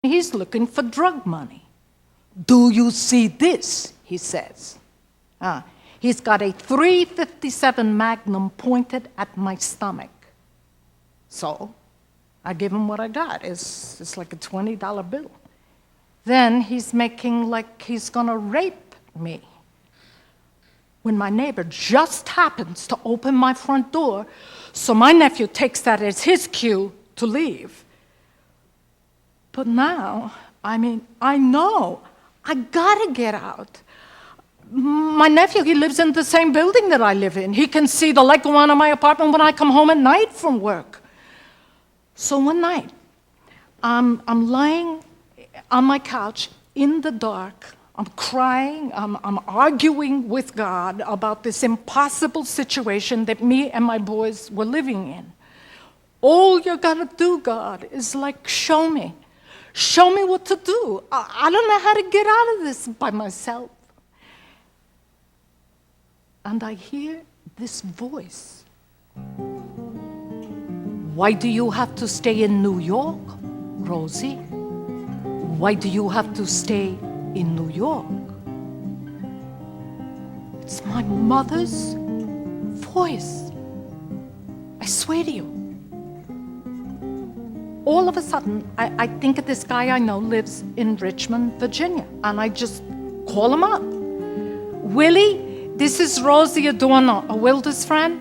He's looking for drug money. Do you see this? He says. He's got a .357 Magnum pointed at my stomach. So I give him what I got. It's like a $20 bill. Then he's making like he's gonna rape me. When my neighbor just happens to open my front door, so my nephew takes that as his cue to leave. But now, I know, I gotta get out. My nephew, he lives in the same building that I live in. He can see the light go on in my apartment when I come home at night from work. So one night, I'm lying on my couch in the dark. I'm crying, I'm arguing with God about this impossible situation that me and my boys were living in. All you gotta do, God, is like show me. Show me what to do. I don't know how to get out of this by myself. And I hear this voice. Why do you have to stay in New York, Rosie? Why do you have to stay in New York? It's my mother's voice. I swear to you. All of a sudden, I think of this guy I know lives in Richmond, Virginia, and I just call him up. Willie, this is Rosie Adorno, a Wilder's friend.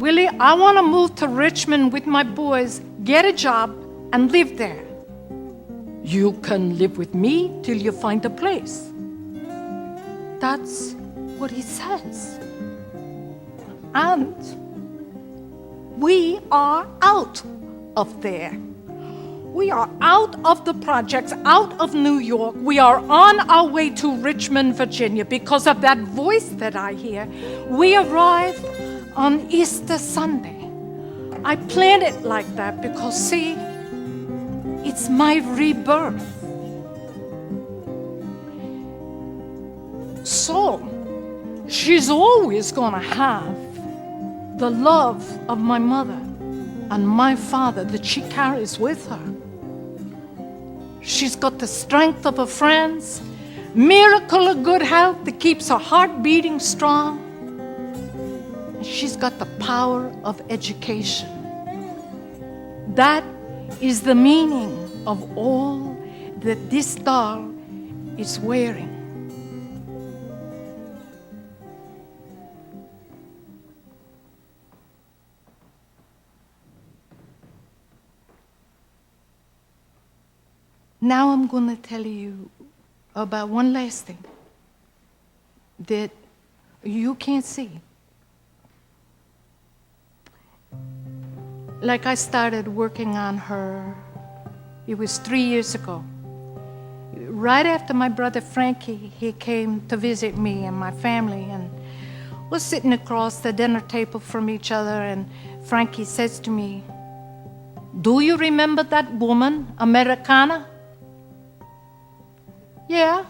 Willie, I want to move to Richmond with my boys, get a job, and live there. You can live with me till you find a place. That's what he says. And we are out of there. We are out of the projects, out of New York. We are on our way to Richmond, Virginia because of that voice that I hear. We arrive on Easter Sunday. I planned it like that because, see, it's my rebirth. So, she's always gonna have the love of my mother and my father that she carries with her. She's got the strength of her friends, miracle of good health that keeps her heart beating strong. And she's got the power of education. That is the meaning of all that this doll is wearing. Now I'm going to tell you about one last thing that you can't see. Like I started working on her, it was 3 years ago. Right after my brother Frankie, he came to visit me and my family, and we're sitting across the dinner table from each other, and Frankie says to me, "Do you remember that woman, Americana?" "Yeah,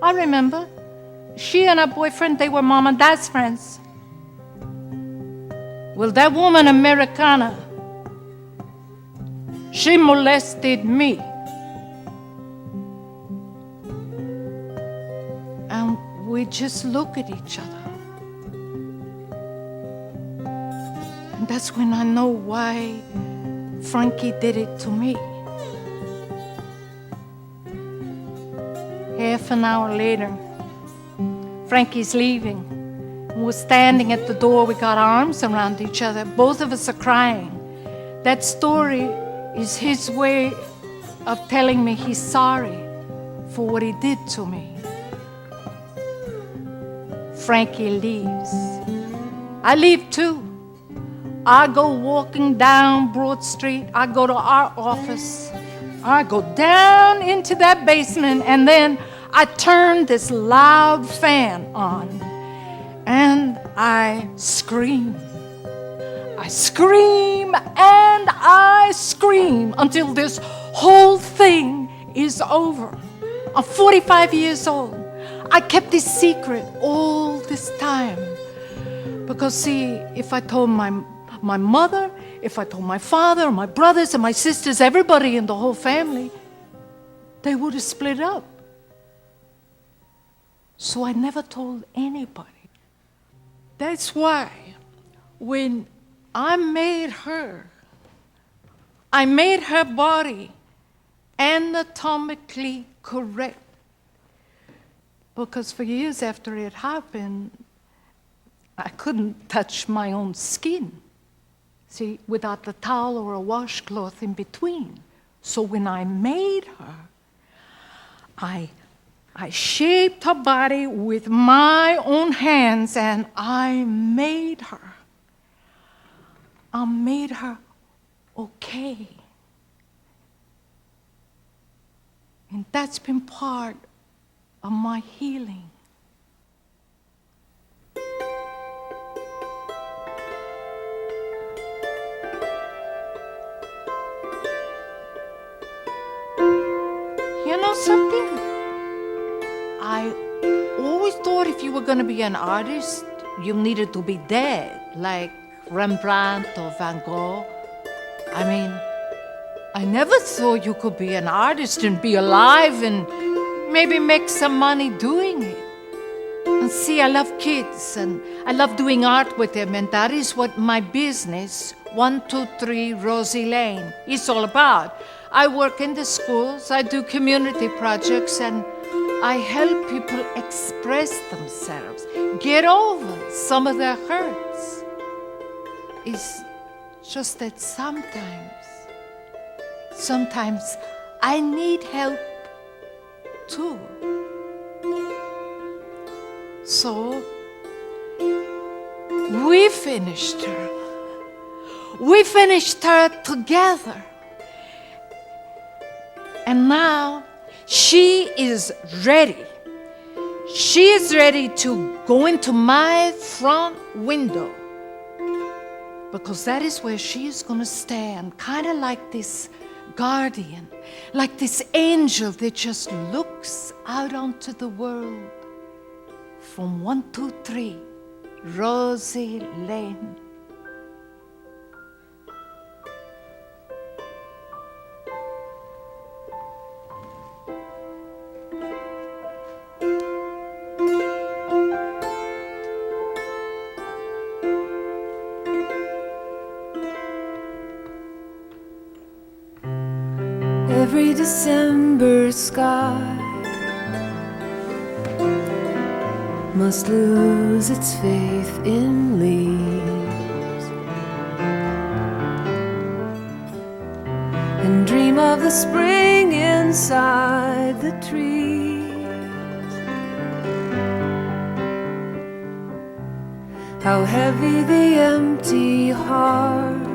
I remember. She and her boyfriend, they were mom and dad's friends." "Well, that woman, Americana, she molested me." And we just look at each other. And that's when I know why Frankie did it to me. Half an hour later, Frankie's leaving. We're standing at the door. We got our arms around each other. Both of us are crying. That story is his way of telling me he's sorry for what he did to me. Frankie leaves. I leave too. I go walking down Broad Street. I go to our office. I go down into that basement, and then I turn this loud fan on, and I scream. I scream and I scream until this whole thing is over. I'm 45 years old. I kept this secret all this time because, see, if I told my mother, if I told my father, my brothers, and my sisters, everybody in the whole family, they would have split up. So I never told anybody. That's why when I made her body anatomically correct. Because for years after it happened, I couldn't touch my own skin, see, without the towel or a washcloth in between. So when I made her, I shaped her body with my own hands, and I made her. I made her okay. And that's been part of my healing. You know something? I always thought if you were going to be an artist, you needed to be dead, like Rembrandt or Van Gogh. I mean, I never thought you could be an artist and be alive and maybe make some money doing it. And see, I love kids and I love doing art with them, and that is what my business, 123 Rosie Lane, is all about. I work in the schools, I do community projects, and I help people express themselves, get over some of their hurts. It's just that sometimes I need help too. So we finished her. We finished her together. And now she is ready. She is ready to go into my front window, because that is where she is going to stand, kind of like this guardian, like this angel that just looks out onto the world from 123 Rosie Lane. Every December sky must lose its faith in leaves and dream of the spring inside the trees. How heavy the empty heart,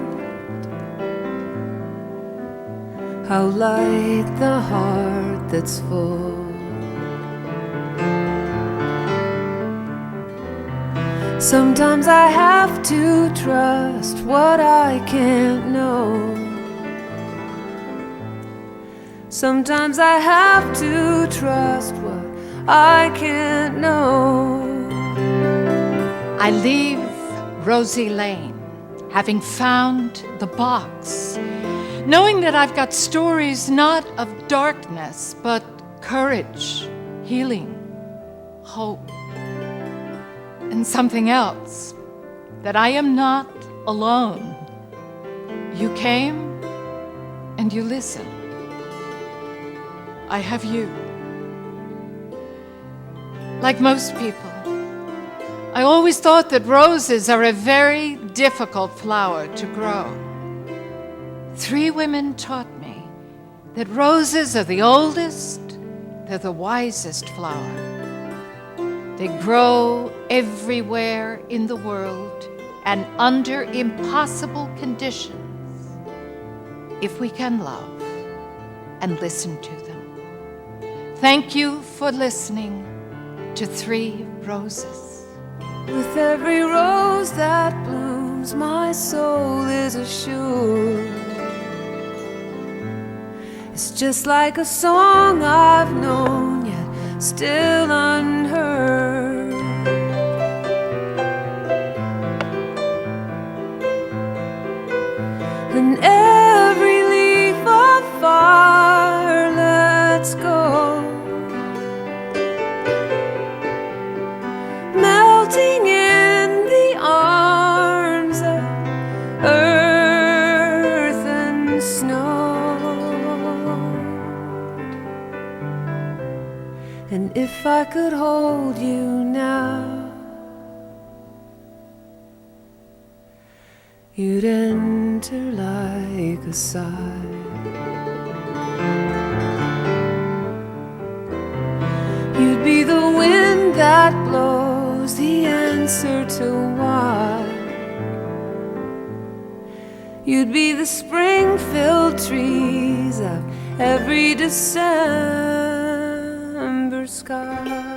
how light the heart that's full. Sometimes I have to trust what I can't know. Sometimes I have to trust what I can't know. I leave Rosie Lane, having found the box, knowing that I've got stories not of darkness, but courage, healing, hope, and something else, that I am not alone. You came and you listened. I have you. Like most people, I always thought that roses are a very difficult flower to grow. 3 women taught me that roses are the oldest, they're the wisest flower. They grow everywhere in the world and under impossible conditions if we can love and listen to them. Thank you for listening to 3 Roses. With every rose that blooms, my soul is assured. It's just like a song I've known, yet still unheard. And if I could hold you now, you'd enter like a sigh. You'd be the wind that blows the answer to why. You'd be the spring-filled trees of every December sky.